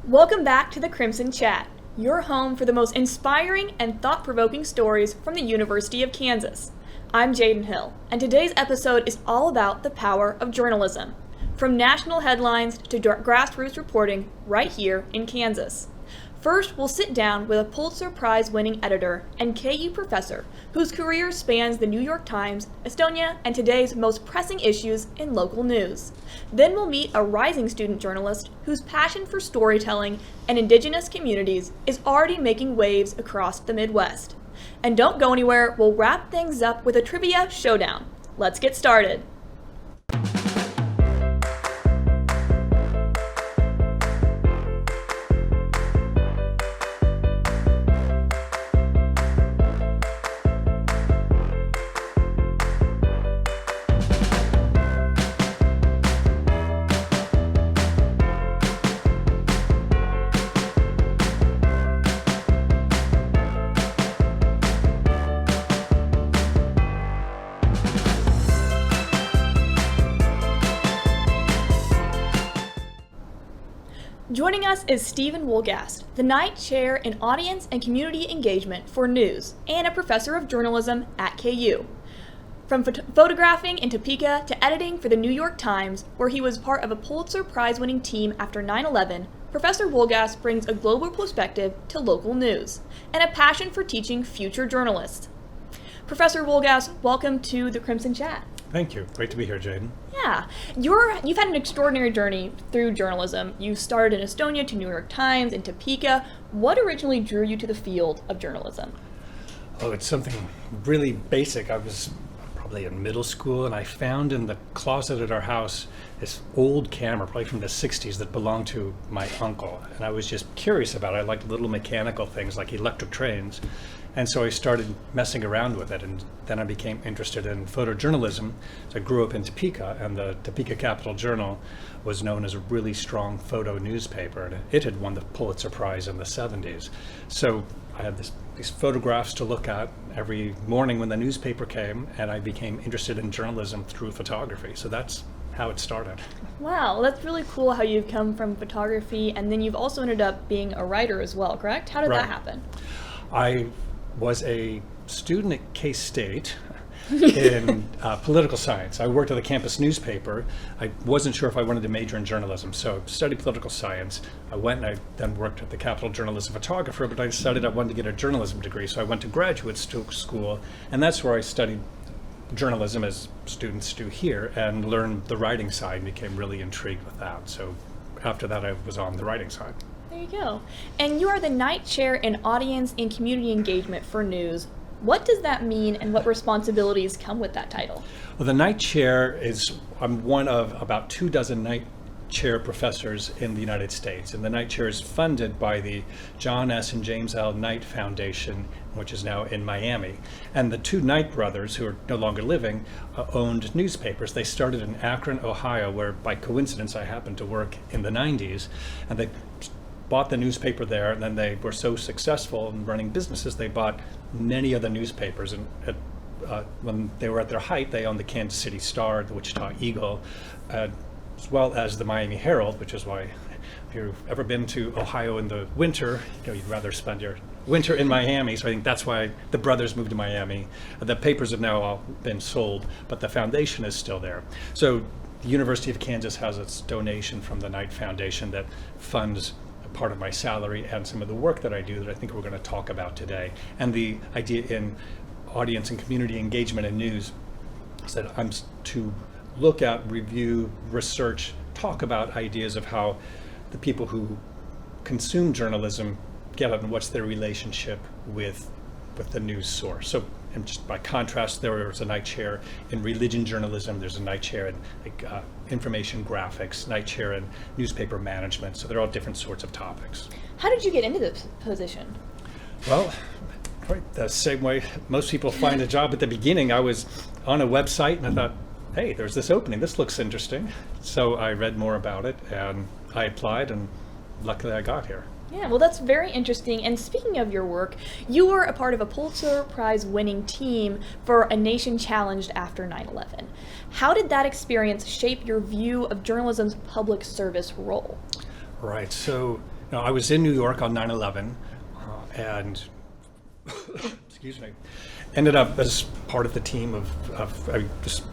Welcome back to the Crimson Chat, your home for the most inspiring and thought-provoking stories from the University of Kansas. I'm Jaden Hill, and today's episode is all about the power of journalism, from national headlines to grassroots reporting right here in Kansas. First, we'll sit down with a Pulitzer Prize-winning editor and KU professor whose career spans the New York Times, Estonia, and today's most pressing issues in local news. Then we'll meet a rising student journalist whose passion for storytelling and indigenous communities is already making waves across the Midwest. And don't go anywhere, we'll wrap things up with a trivia showdown. Let's get started. Joining us is Stephen Wolgast, the Knight Chair in Audience and Community Engagement for News and a professor of journalism at KU. From photographing in Topeka to editing for the New York Times, where he was part of a Pulitzer Prize-winning team after 9/11, Professor Wolgast brings a global perspective to local news and a passion for teaching future journalists. Professor Wolgast, welcome to the Crimson Chat. Thank you. Great to be here, Jaden. Yeah, you've had an extraordinary journey through journalism. You started in Estonia to New York Times in Topeka. What originally drew you to the field of journalism? Oh, it's something really basic. I was probably in middle school, and I found in the closet at our house this old camera, probably from the 60s, that belonged to my uncle. And I was just curious about it. I liked little mechanical things like electric trains. And so I started messing around with it, and then I became interested in photojournalism. So I grew up in Topeka, and the Topeka Capital Journal was known as a really strong photo newspaper, and it had won the Pulitzer Prize in the 70s. So I had these photographs to look at every morning when the newspaper came, and I became interested in journalism through photography. So that's how it started. Wow, that's really cool how you've come from photography, and then you've also ended up being a writer as well, correct? How did that happen? I was a student at K-State in political science. I worked at the campus newspaper. I wasn't sure if I wanted to major in journalism, so I studied political science. I went and I then worked at the Capital Journal as a photographer, but I decided I wanted to get a journalism degree, so I went to graduate school, and that's where I studied journalism as students do here, and learned the writing side and became really intrigued with that. So after that, I was on the writing side. There you go. And you are the Knight Chair in Audience and Community Engagement for News. What does that mean, and what responsibilities come with that title? Well, the Knight Chair I'm one of about 24 Knight Chair professors in the United States. And the Knight Chair is funded by the John S. and James L. Knight Foundation, which is now in Miami. And the two Knight brothers, who are no longer living, owned newspapers. They started in Akron, Ohio, where by coincidence I happened to work in the 90s. And they bought the newspaper there, and then they were so successful in running businesses, they bought many other newspapers. And when they were at their height, they owned the Kansas City Star, the Wichita Eagle, as well as the Miami Herald, which is why if you've ever been to Ohio in the winter, you'd rather spend your winter in Miami. So I think that's why the brothers moved to Miami. The papers have now all been sold, but the foundation is still there. So the University of Kansas has its donation from the Knight Foundation that funds part of my salary and some of the work that I do that I think we're going to talk about today. And the idea in audience and community engagement in news is that I'm to look at, review, research, talk about ideas of how the people who consume journalism get it and what's their relationship with the news source. So, and just by contrast, there's a Knight Chair in religion journalism, there's a Knight Chair in information graphics, Knight Chair in newspaper management, so they're all different sorts of topics. How did you get into this position? Well, right, the same way most people find a job at the beginning. I was on a website and I thought, hey, there's this opening, this looks interesting. So I read more about it and I applied, and luckily I got here. Yeah, well, that's very interesting. And speaking of your work, you were a part of a Pulitzer Prize winning team for A Nation Challenged After 9/11. How did that experience shape your view of journalism's public service role? Right. So No, I was in New York on 9/11, and excuse me, ended up as part of the team of just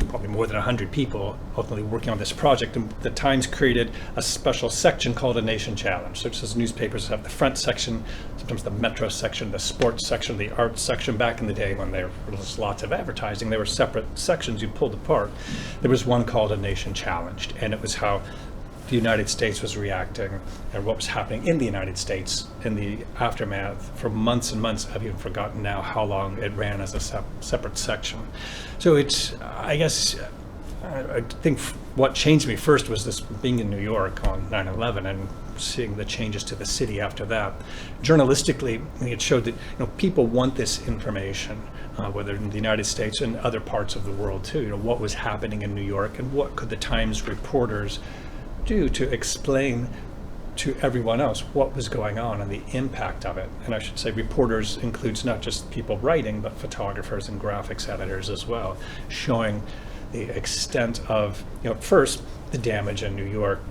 probably more than 100 people ultimately working on this project. And the Times created a special section called a Nation Challenge. So just as newspapers have the front section, sometimes the Metro section, the sports section, the arts section. Back in the day when there was lots of advertising, there were separate sections you pulled apart. There was one called a Nation Challenged, and it was how the United States was reacting and what was happening in the United States in the aftermath for months and months. I've even forgotten now how long it ran as a separate section. So it's, I guess, I think what changed me first was this being in New York on 9/11 and seeing the changes to the city after that. Journalistically, it showed that people want this information, whether in the United States and other parts of the world too. What was happening in New York and what could the Times reporters do to explain to everyone else what was going on and the impact of it. And I should say reporters includes not just people writing, but photographers and graphics editors as well, showing the extent of, first the damage in New York,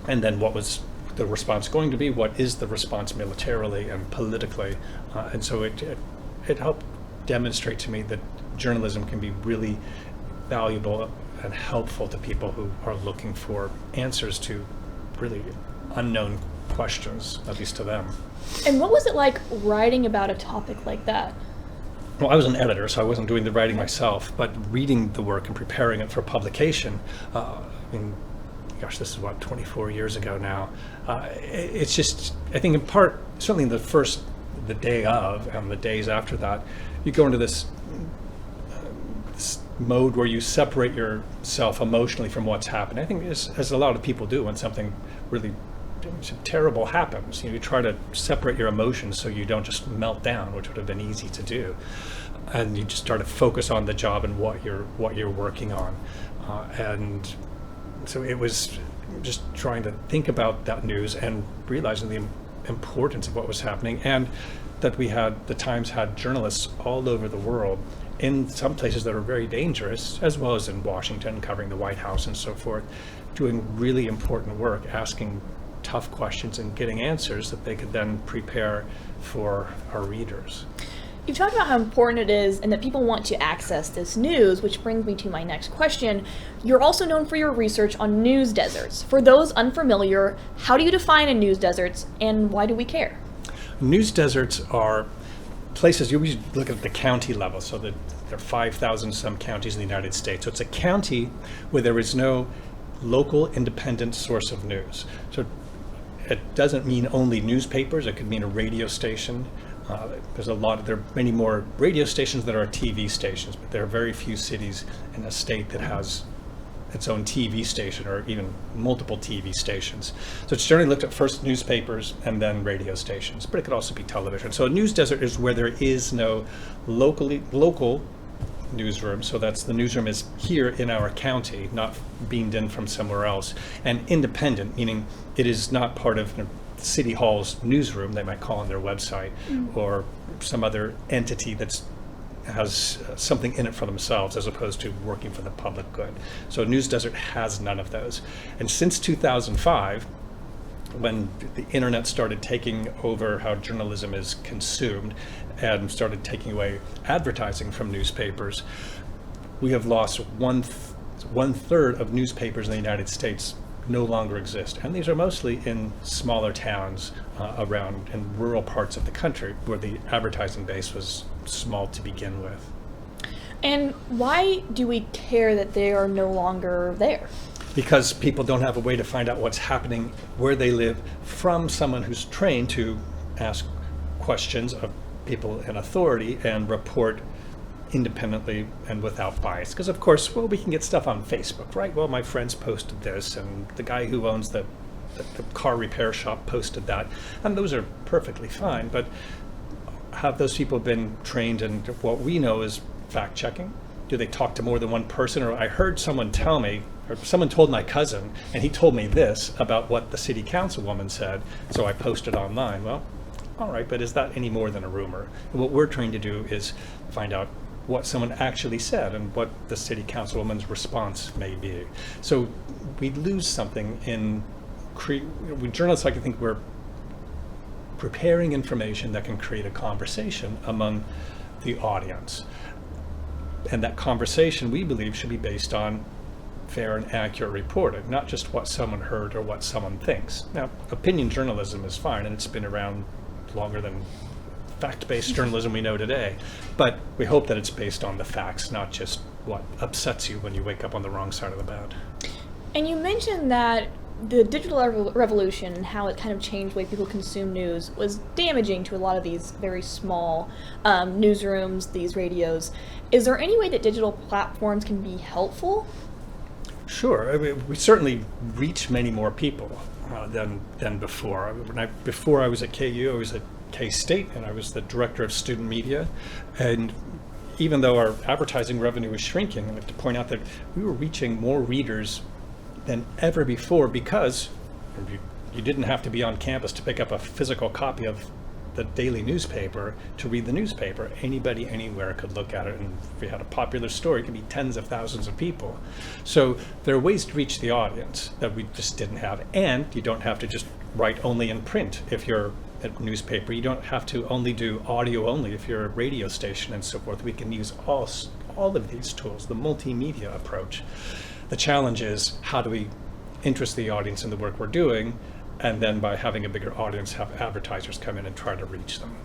and then what was the response going to be, what is the response militarily and politically. And so it helped demonstrate to me that journalism can be really valuable and helpful to people who are looking for answers to really unknown questions, at least to them. And what was it like writing about a topic like that? Well, I was an editor, so I wasn't doing the writing myself, but reading the work and preparing it for publication, this is 24 years ago now. It's just, I think in part, certainly in the day of and the days after that, you go into this mode where you separate yourself emotionally from what's happening. I think as a lot of people do when something really terrible happens. You try to separate your emotions so you don't just melt down, which would have been easy to do, and you just start to focus on the job and what you're working on. And so it was just trying to think about that news and realizing the importance of what was happening, and that the Times had journalists all over the world, in some places that are very dangerous, as well as in Washington, covering the White House and so forth, doing really important work, asking tough questions and getting answers that they could then prepare for our readers. You've talked about how important it is and that people want to access this news, which brings me to my next question. You're also known for your research on news deserts. For those unfamiliar, how do you define a news desert and why do we care? News deserts are places, you always look at the county level, so that there are 5,000 some counties in the United States. So it's a county where there is no local independent source of news. So it doesn't mean only newspapers, it could mean a radio station. There are many more radio stations than there are TV stations, but there are very few cities in a state that has its own TV station or even multiple TV stations. So it's generally looked at first newspapers and then radio stations, but it could also be television. So a news desert is where there is no local newsroom. So that's the newsroom is here in our county, not beamed in from somewhere else, and independent, meaning it is not part of City Hall's newsroom, they might call on their website, or some other entity that has something in it for themselves as opposed to working for the public good. So News Desert has none of those. And since 2005, when the internet started taking over how journalism is consumed and started taking away advertising from newspapers, we have lost one third of newspapers in the United States no longer exist. And these are mostly in smaller towns around in rural parts of the country where the advertising base was small to begin with. And why do we care that they are no longer there? Because people don't have a way to find out what's happening where they live from someone who's trained to ask questions of people in authority and report independently and without bias. Because of course, we can get stuff on Facebook, right? Well, my friends posted this, and the guy who owns the car repair shop posted that, and those are perfectly fine. But have those people been trained in what we know is fact checking? Do they talk to more than one person? Or I heard someone tell me, or someone told my cousin, and he told me this about what the city councilwoman said, so I posted online. Well, all right, but is that any more than a rumor? And what we're trying to do is find out what someone actually said and what the city councilwoman's response may be. So we lose something in we journalists like to think we're preparing information that can create a conversation among the audience. And that conversation, we believe, should be based on fair and accurate reporting, not just what someone heard or what someone thinks. Now, opinion journalism is fine, and it's been around longer than fact-based journalism we know today. But we hope that it's based on the facts, not just what upsets you when you wake up on the wrong side of the bed. And you mentioned that the digital revolution and how it kind of changed the way people consume news was damaging to a lot of these very small newsrooms, these radios. Is there any way that digital platforms can be helpful? Sure. I mean, we certainly reach many more people than before. Before I was at KU, I was at K-State, and I was the director of student media. And even though our advertising revenue was shrinking, I like to point out that we were reaching more readers than ever before because you didn't have to be on campus to pick up a physical copy of the daily newspaper to read the newspaper. Anybody anywhere could look at it, and if we had a popular story, it could be tens of thousands of people. So there are ways to reach the audience that we just didn't have, and you don't have to just write only in print if you're a newspaper. You don't have to only do audio only if you're a radio station and so forth. We can use all of these tools, the multimedia approach. The challenge is, how do we interest the audience in the work we're doing, and then by having a bigger audience, have advertisers come in and try to reach them.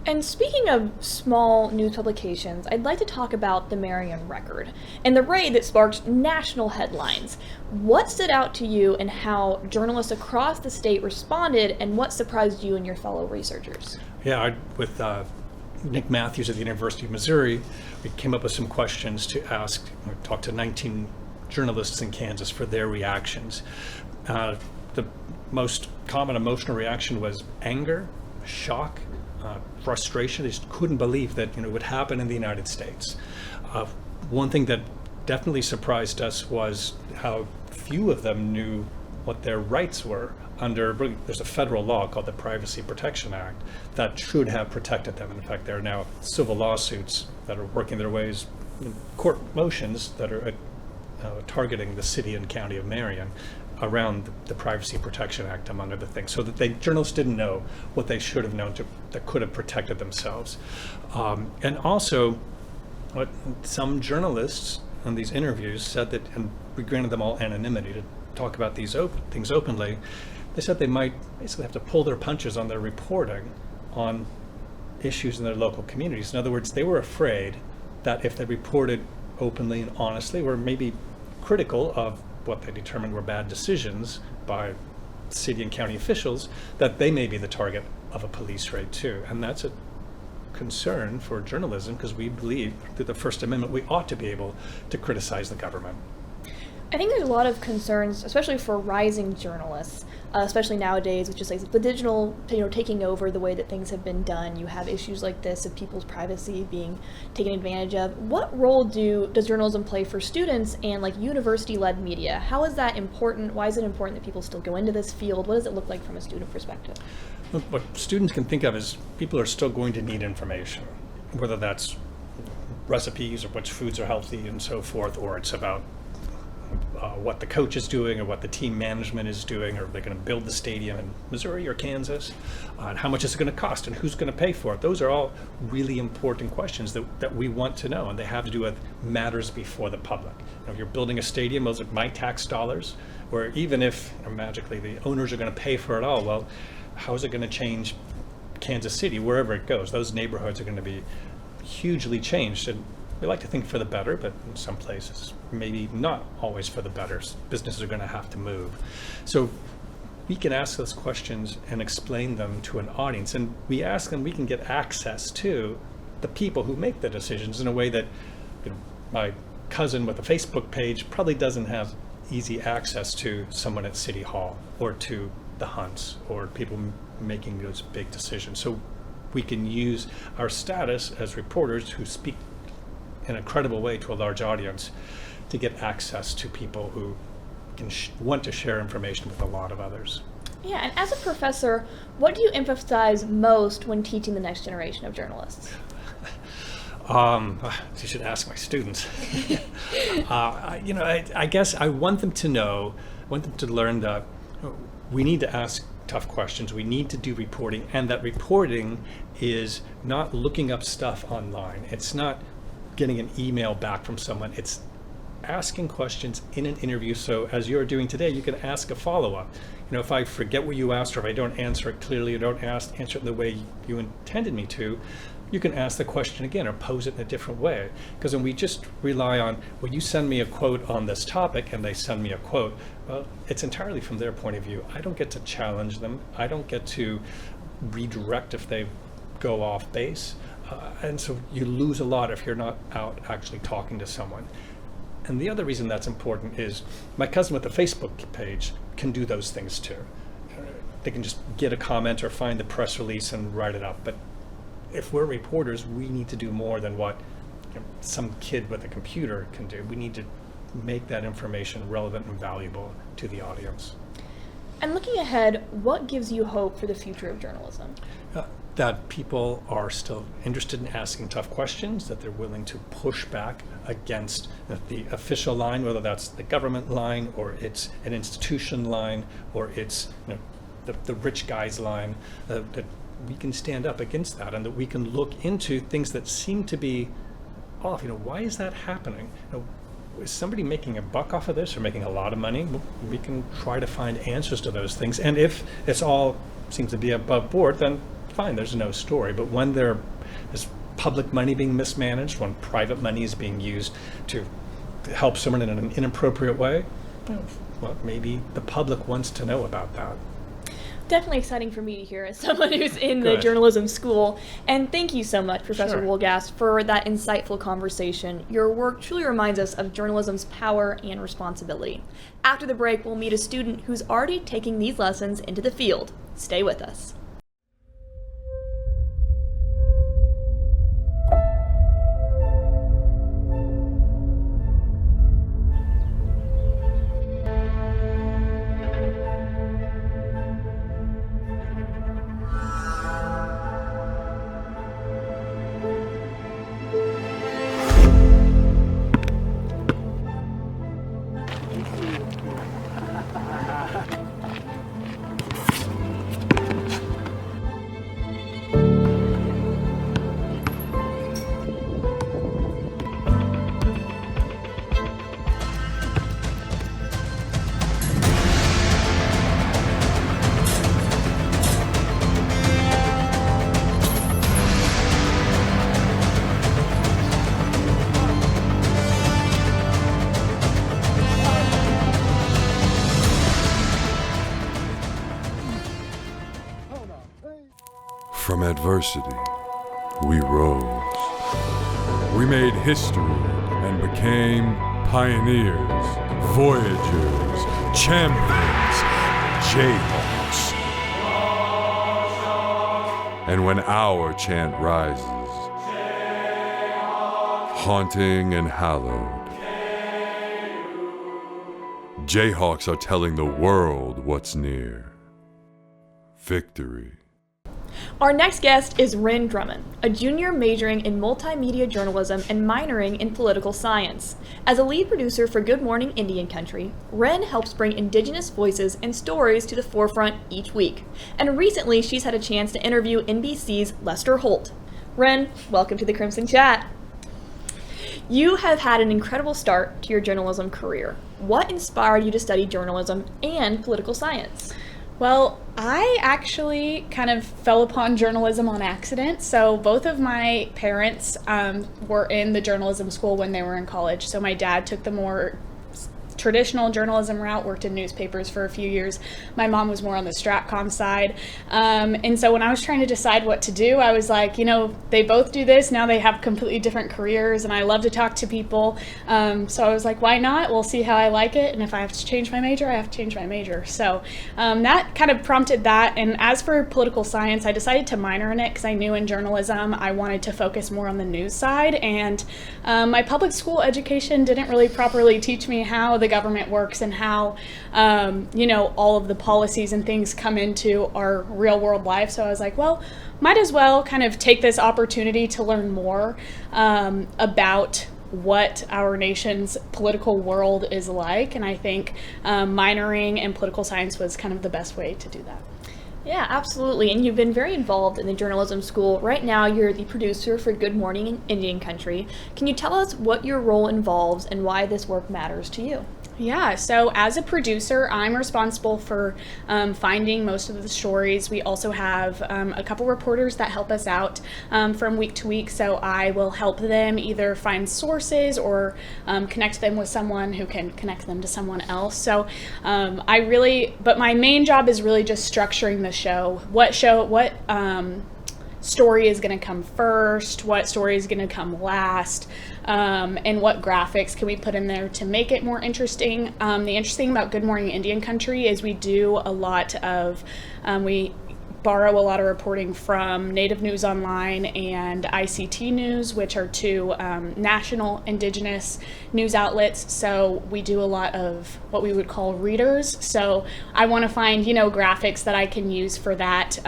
And speaking of small news publications, I'd like to talk about the Marion Record and the raid that sparked national headlines. What stood out to you and how journalists across the state responded, and what surprised you and your fellow researchers? Yeah, with Nick Matthews at the University of Missouri, we came up with some questions to ask. We talked to 19 journalists in Kansas for their reactions. The most common emotional reaction was anger, shock, frustration. They just couldn't believe that it would happen in the United States. One thing that definitely surprised us was how few of them knew what their rights were under. There's a federal law called the Privacy Protection Act that should have protected them. In fact, there are now civil lawsuits that are working their ways in court motions that are targeting the city and county of Marion around the Privacy Protection Act, among other things, so that journalists didn't know what they should have known that could have protected themselves. And also, what some journalists in these interviews said that, and we granted them all anonymity to talk about these things openly, they said they might basically have to pull their punches on their reporting on issues in their local communities. In other words, they were afraid that if they reported openly and honestly, or maybe critical of what they determined were bad decisions by city and county officials, that they may be the target of a police raid too. And that's a concern for journalism, because we believe through the First Amendment we ought to be able to criticize the government. I think there's a lot of concerns, especially for rising journalists, especially nowadays with just like the digital, taking over the way that things have been done. You have issues like this of people's privacy being taken advantage of. What role does journalism play for students and like university-led media? How is that important? Why is it important that people still go into this field? What does it look like from a student perspective? Look, what students can think of is people are still going to need information, whether that's recipes or which foods are healthy and so forth, or it's about what the coach is doing or what the team management is doing, or they're going to build the stadium in Missouri or Kansas, and how much is it going to cost and who's going to pay for it. Those are all really important questions that we want to know, and they have to do with matters before the public. If you're building a stadium, those are my tax dollars, or even if magically the owners are going to pay for it all, well, how is it going to change Kansas City, wherever it goes? Those neighborhoods are going to be hugely changed, and we like to think for the better, but in some places maybe not always for the better. Businesses are going to have to move. So we can ask those questions and explain them to an audience, and we ask them, we can get access to the people who make the decisions in a way that my cousin with a Facebook page probably doesn't have easy access to someone at City Hall or to the Hunts or people making those big decisions. So we can use our status as reporters who speak in a credible way to a large audience to get access to people who can want to share information with a lot of others. Yeah, and as a professor, what do you emphasize most when teaching the next generation of journalists? You should ask my students. I guess I want them to know, I want them to learn the We need to ask tough questions. We need to do reporting, and that reporting is not looking up stuff online. It's not getting an email back from someone. It's asking questions in an interview. So as you're doing today, you can ask a follow-up. If I forget what you asked, or if I don't answer it clearly, or don't answer it the way you intended me to, you can ask the question again or pose it in a different way. Because when we just rely on, well, you send me a quote on this topic and they send me a quote, well, it's entirely from their point of view. I don't get to challenge them. I don't get to redirect if they go off base. And so you lose a lot if you're not out actually talking to someone. And the other reason that's important is my cousin with the Facebook page can do those things too. They can just get a comment or find the press release and write it up. But if we're reporters, we need to do more than what some kid with a computer can do. We need to make that information relevant and valuable to the audience. And looking ahead, what gives you hope for the future of journalism? That people are still interested in asking tough questions, that they're willing to push back against the official line, whether that's the government line or it's an institution line or it's the rich guy's line, that we can stand up against that, and that we can look into things that seem to be off. Why is that happening? Is somebody making a buck off of this or making a lot of money? We can try to find answers to those things. And if it's all seems to be above board, then fine, there's no story. But when there is public money being mismanaged, when private money is being used to help someone in an inappropriate way, well, maybe the public wants to know about that. Definitely exciting for me to hear as someone who's in the journalism school. And thank you so much, Professor Wolgast, for that insightful conversation. Your work truly reminds us of journalism's power and responsibility. After the break, we'll meet a student who's already taking these lessons into the field. Stay with us. From adversity, we rose. We made history and became pioneers, voyagers, champions, Jayhawks. And when our chant rises, haunting and hallowed, Jayhawks are telling the world what's near. Victory. Our next guest is Wren Drummond, a junior majoring in multimedia journalism and minoring in political science. As a lead producer for Good Morning Indian Country, Wren helps bring Indigenous voices and stories to the forefront each week. And recently, she's had a chance to interview NBC's Lester Holt. Wren, welcome to the Crimson Chat. You have had an incredible start to your journalism career. What inspired you to study journalism and political science? Well, I actually kind of fell upon journalism on accident. So both of my parents were in the journalism school when they were in college. So my dad took the more traditional journalism route, worked in newspapers for a few years. My mom was more on the stratcom side. And so when I was trying to decide what to do, I was like, they both do this. Now they have completely different careers and I love to talk to people. So I was like, why not? We'll see how I like it. And if I have to change my major, I have to change my major. So that kind of prompted that. And as for political science, I decided to minor in it because I knew in journalism I wanted to focus more on the news side. And my public school education didn't really properly teach me how the government works and how all of the policies and things come into our real world life. So I was like, well, might as well kind of take this opportunity to learn more about what our nation's political world is like. And I think minoring in political science was kind of the best way to do that. Yeah, absolutely. And you've been very involved in the journalism school. Right now, you're the producer for Good Morning Indian Country. Can you tell us what your role involves and why this work matters to you? Yeah, so as a producer, I'm responsible for finding most of the stories. We also have a couple reporters that help us out from week to week, so I will help them either find sources or connect them with someone who can connect them to someone else. So but my main job is really just structuring the show. What story is going to come first, what story is going to come last, and what graphics can we put in there to make it more interesting. The interesting about Good Morning Indian Country is we do a lot of, we borrow a lot of reporting from Native News Online and ICT News, which are two national indigenous news outlets. So we do a lot of what we would call readers. So I want to find, graphics that I can use for that,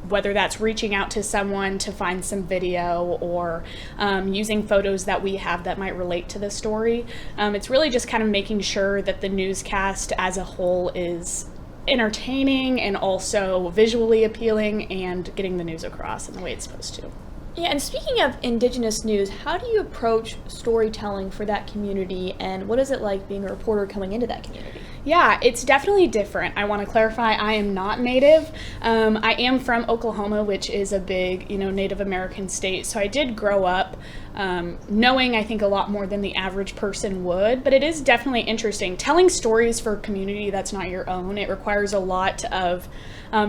whether that's reaching out to someone to find some video or using photos that we have that might relate to the story. It's really just kind of making sure that the newscast as a whole is entertaining and also visually appealing and getting the news across in the way it's supposed to. Yeah, and speaking of Indigenous news, how do you approach storytelling for that community, and what is it like being a reporter coming into that community? Yeah, it's definitely different. I want to clarify, I am not Native. I am from Oklahoma, which is a big, Native American state. So I did grow up knowing, I think, a lot more than the average person would. But it is definitely interesting. Telling stories for a community that's not your own, it requires a lot of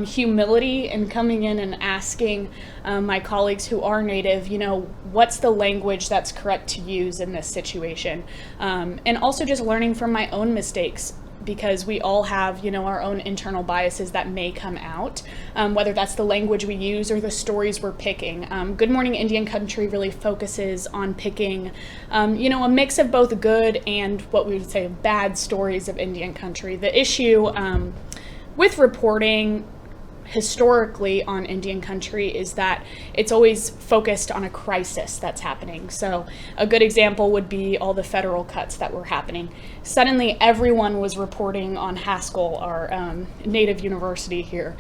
humility and coming in and asking my colleagues who are Native, what's the language that's correct to use in this situation? And also just learning from my own mistakes, because we all have, our own internal biases that may come out, whether that's the language we use or the stories we're picking. Good Morning Indian Country really focuses on picking, a mix of both good and what we would say bad stories of Indian country. The issue with reporting historically on Indian country is that it's always focused on a crisis that's happening. So a good example would be all the federal cuts that were happening. Suddenly everyone was reporting on Haskell, our native university here.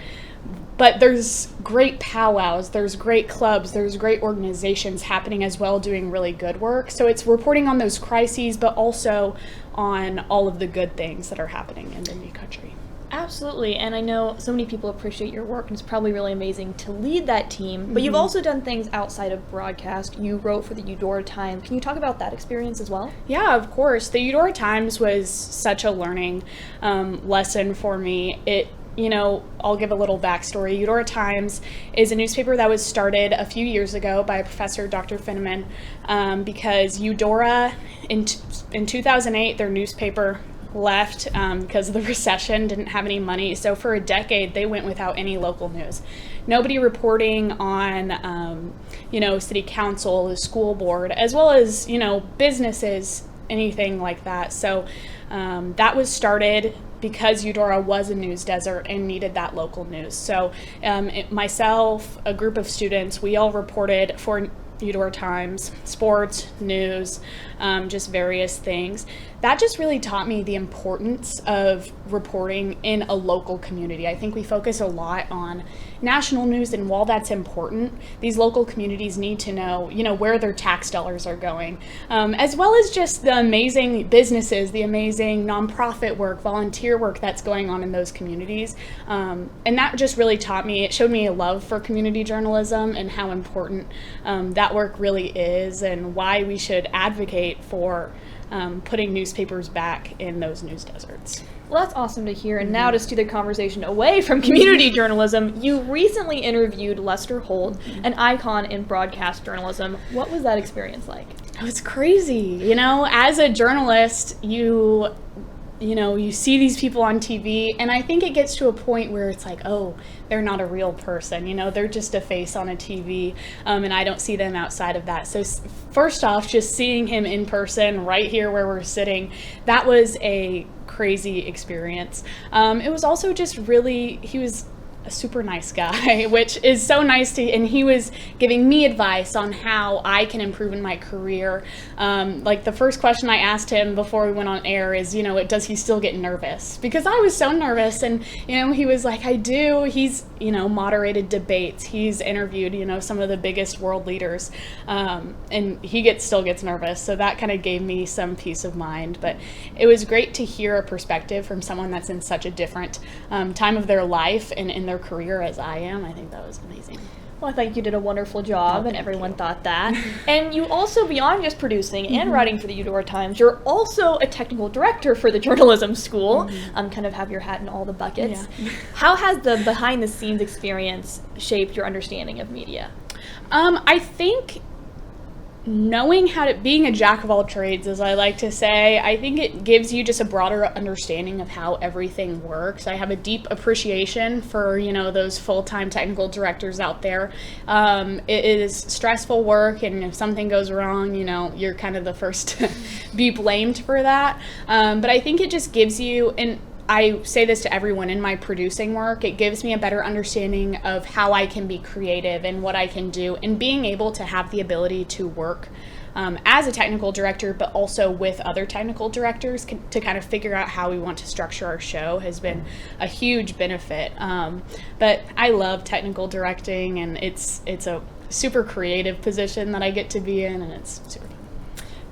But there's great powwows, there's great clubs, there's great organizations happening as well doing really good work. So it's reporting on those crises, but also on all of the good things that are happening in Indian country. Absolutely, and I know so many people appreciate your work, and it's probably really amazing to lead that team, but you've also done things outside of broadcast. You wrote for the Eudora Times. Can you talk about that experience as well? Yeah, of course. The Eudora Times was such a learning lesson for me. I'll give a little backstory. Eudora Times is a newspaper that was started a few years ago by Professor Dr. Finneman because Eudora, in 2008, their newspaper left because of the recession, didn't have any money. So for a decade, they went without any local news. Nobody reporting on, city council, the school board, as well as, businesses, anything like that. So that was started because Eudora was a news desert and needed that local news. So myself, a group of students, we all reported for Eudora Times, sports, news, just various things. That just really taught me the importance of reporting in a local community. I think we focus a lot on national news, and while that's important, these local communities need to know, where their tax dollars are going, as well as just the amazing businesses, the amazing nonprofit work, volunteer work that's going on in those communities. And that just really taught me, it showed me a love for community journalism and how important that work really is, and why we should advocate for putting newspapers back in those news deserts. Well, that's awesome to hear. And now to steer the conversation away from community journalism, you recently interviewed Lester Holt, an icon in broadcast journalism. What was that experience like? It was crazy. As a journalist, you see these people on TV, and I think it gets to a point where it's like, oh, they're not a real person, they're just a face on a TV, and I don't see them outside of that. So first off, just seeing him in person right here where we're sitting, that was a crazy experience. It was also just really, he was a super nice guy, which is so nice to, and he was giving me advice on how I can improve in my career. Like the first question I asked him before we went on air is, does he still get nervous? Because I was so nervous, and, he was like, I do. He's, moderated debates. He's interviewed, some of the biggest world leaders, and he still gets nervous. So that kind of gave me some peace of mind. But it was great to hear a perspective from someone that's in such a different time of their life and in their career as I am. I think that was amazing. Well, I think you did a wonderful job, and everyone thought that. And you also, beyond just producing and writing for the Eudora Times, you're also a technical director for the journalism school. Kind of have your hat in all the buckets. Yeah. How has the behind-the-scenes experience shaped your understanding of media? I think knowing being a jack of all trades, as I like to say, I think it gives you just a broader understanding of how everything works. I have a deep appreciation for, those full-time technical directors out there. It is stressful work, and if something goes wrong, you're kind of the first to be blamed for that. But I think it just gives you, and I say this to everyone in my producing work, it gives me a better understanding of how I can be creative and what I can do, and being able to have the ability to work as a technical director, but also with other technical directors to kind of figure out how we want to structure our show has been a huge benefit. But I love technical directing, and it's a super creative position that I get to be in, and it's super fun.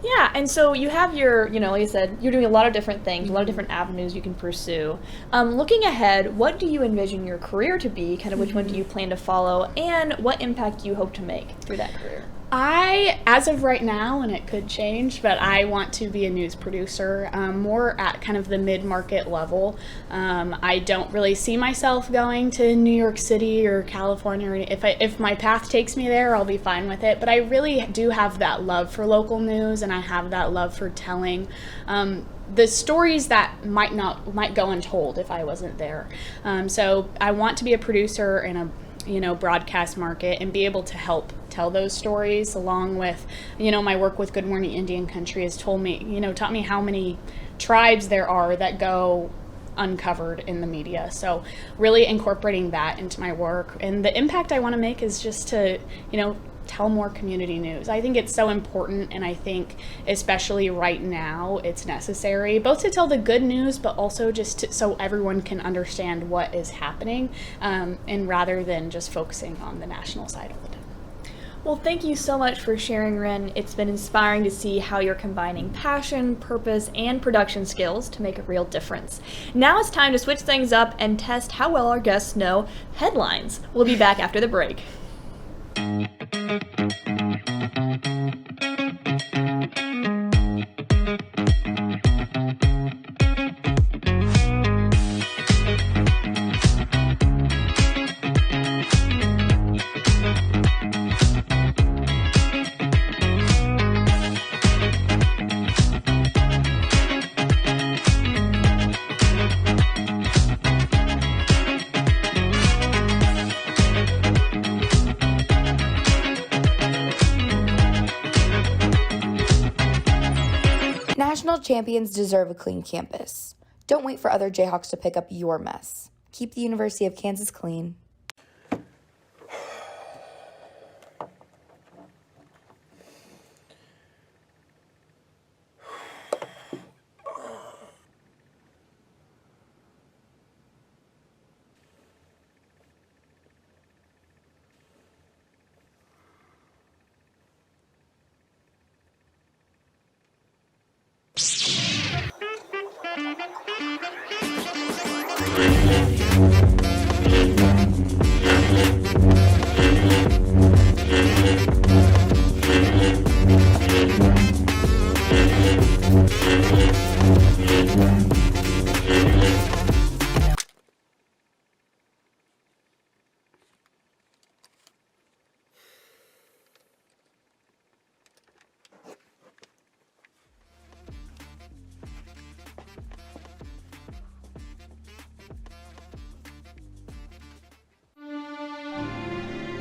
Yeah, and so you have your, like I said, you're doing a lot of different things, a lot of different avenues you can pursue. Looking ahead, what do you envision your career to be? Kind of which one do you plan to follow, and what impact do you hope to make through that career? As of right now, and it could change, but I want to be a news producer, more at kind of the mid-market level. I don't really see myself going to New York City or California. If my path takes me there, I'll be fine with it. But I really do have that love for local news, and I have that love for telling the stories that might go untold if I wasn't there. So I want to be a producer in a broadcast market and be able to help tell those stories, along with, my work with Good Morning Indian Country has taught me how many tribes there are that go uncovered in the media. So really incorporating that into my work. And the impact I want to make is just to, tell more community news. I think it's so important, and I think especially right now it's necessary both to tell the good news, but also just so everyone can understand what is happening, and rather than just focusing on the national side of it. Well, thank you so much for sharing, Ren. It's been inspiring to see how you're combining passion, purpose, and production skills to make a real difference. Now it's time to switch things up and test how well our guests know headlines. We'll be back after the break. National champions deserve a clean campus. Don't wait for other Jayhawks to pick up your mess. Keep the University of Kansas clean.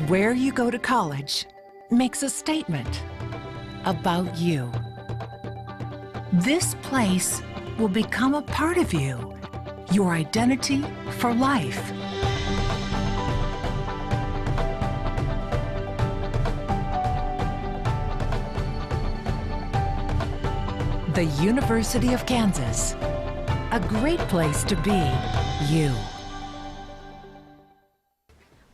Where you go to college makes a statement about you. This place will become a part of you, your identity for life. The University of Kansas. A great place to be you.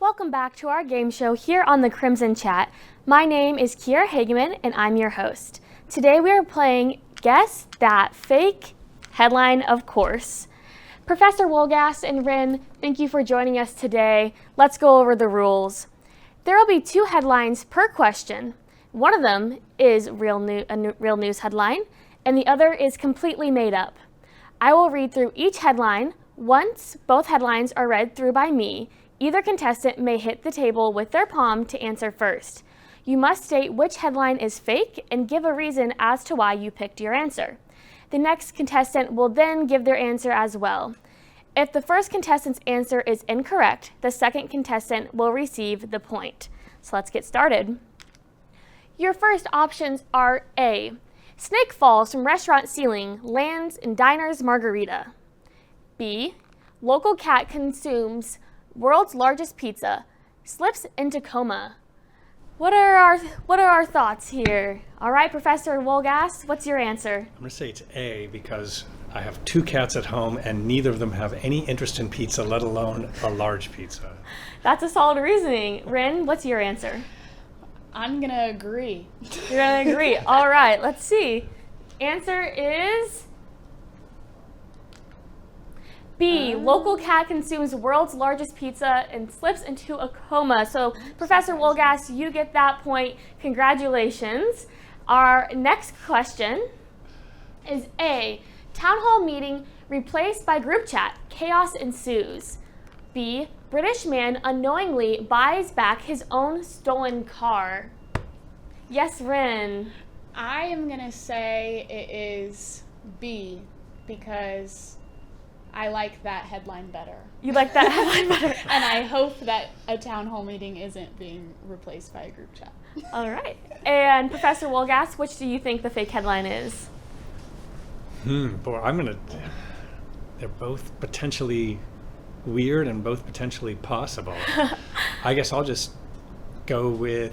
Welcome back to our game show here on the Crimson Chat. My name is Kiera Hageman, and I'm your host. Today we are playing Guess That Fake Headline, of course. Professor Wolgast and Rin, thank you for joining us today. Let's go over the rules. There will be 2 headlines per question. One of them is a real news headline, and the other is completely made up. I will read through each headline. Once both headlines are read through by me, either contestant may hit the table with their palm to answer first. You must state which headline is fake and give a reason as to why you picked your answer. The next contestant will then give their answer as well. If the first contestant's answer is incorrect, the second contestant will receive the point. So let's get started. Your first options are A. Snake falls from restaurant ceiling, lands in diner's margarita. B. Local cat consumes world's largest pizza, slips into coma. What are our thoughts here? All right, Professor Wolgast, what's your answer? I'm going to say it's A because I have 2 cats at home and neither of them have any interest in pizza, let alone a large pizza. That's a solid reasoning. Rin, what's your answer? I'm going to agree. You're going to agree. All right, let's see. Answer is B. Local cat consumes world's largest pizza and slips into a coma. So, Professor Wolgast, you get that point. Congratulations. Our next question is A. Town hall meeting replaced by group chat. Chaos ensues. B. British man unknowingly buys back his own stolen car. Yes, Rin. I am going to say it is B because I like that headline better. You like that headline better? And I hope that a town hall meeting isn't being replaced by a group chat. All right. And Professor Wolgast, which do you think the fake headline is? Boy, they're both potentially weird and both potentially possible. I guess I'll just go with,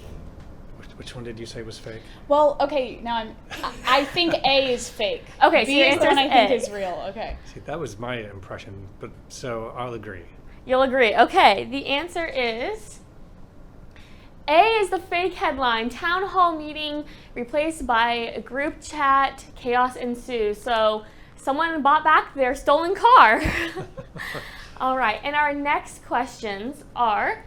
which one did you say was fake? Well, okay, now I think A is fake. Okay, so B your is the answer one is I think A. is real. Okay. See, that was my impression, but so I'll agree. You'll agree. Okay, the answer is A is the fake headline. Town hall meeting replaced by a group chat. Chaos ensues. So someone bought back their stolen car. All right, and our next questions are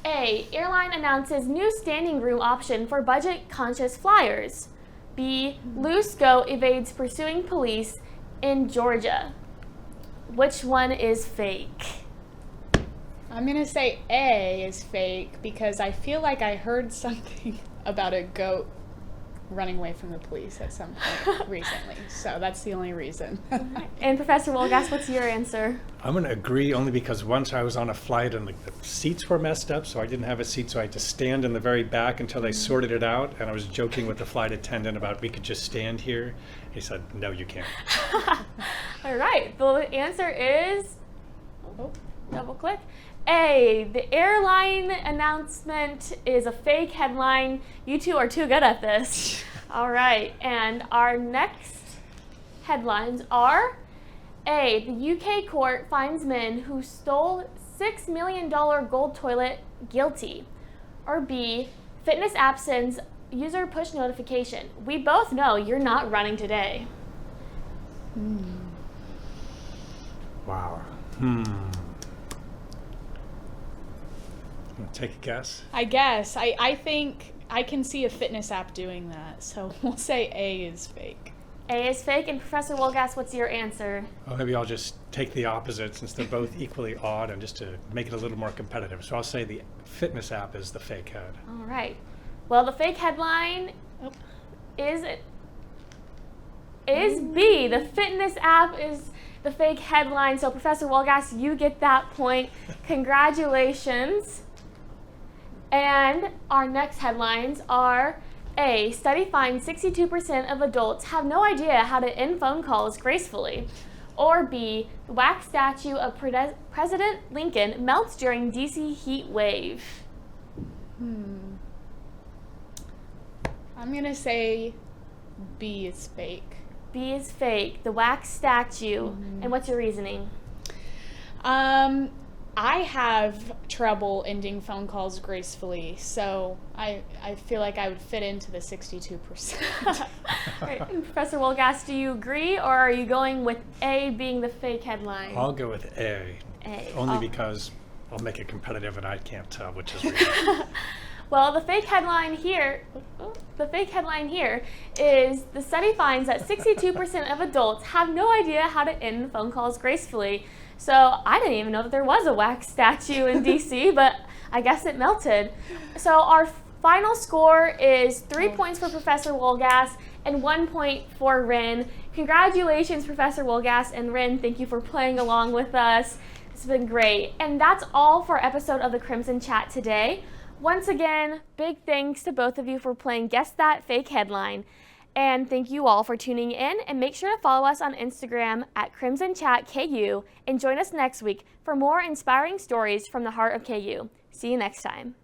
A. Airline announces new standing room option for budget-conscious flyers. B. Loose Go evades pursuing police in Georgia. Which one is fake? I'm going to say A is fake because I feel like I heard something about a goat running away from the police at some point recently. So that's the only reason. And Professor Wolgast, what's your answer? I'm going to agree only because once I was on a flight and the seats were messed up, so I didn't have a seat, so I had to stand in the very back until they sorted it out. And I was joking with the flight attendant about we could just stand here. He said, no, you can't. All right, the answer is, double click, A. The airline announcement is a fake headline. You two are too good at this. All right, and our next headlines are A. The UK court finds men who stole $6 million gold toilet guilty. Or B. Fitness app sends user push notification. We both know you're not running today. Wow. Take a guess. I guess. I think I can see a fitness app doing that. So we'll say A is fake. A is fake. And Professor Wolgast, what's your answer? Well, maybe I'll just take the opposite since they're both equally odd and just to make it a little more competitive. So I'll say the fitness app is the fake head. All right. Well, the fake headline is B. The fitness app is the fake headline. So Professor Wolgast, you get that point. Congratulations. And our next headlines are A. Study finds 62% of adults have no idea how to end phone calls gracefully. Or B. Wax statue of President Lincoln melts during DC heat wave. I'm going to say B is fake B is fake, the wax statue, and what's your reasoning? I have trouble ending phone calls gracefully, so I feel like I would fit into the 62%. Right. Professor Wolgast, do you agree, or are you going with A being the fake headline? I'll go with A. A. Only because I'll make it competitive and I can't tell which is real. Well, the fake headline here is the study finds that 62% of adults have no idea how to end phone calls gracefully. So I didn't even know that there was a wax statue in DC, but I guess it melted. So our final score is 3 points for Professor Wolgast and 1 point for Rin. Congratulations, Professor Wolgast and Rin. Thank you for playing along with us. It's been great. And that's all for our episode of the Crimson Chat today. Once again, big thanks to both of you for playing Guess That Fake Headline. And thank you all for tuning in, and make sure to follow us on Instagram at CrimsonChatKU and join us next week for more inspiring stories from the heart of KU. See you next time.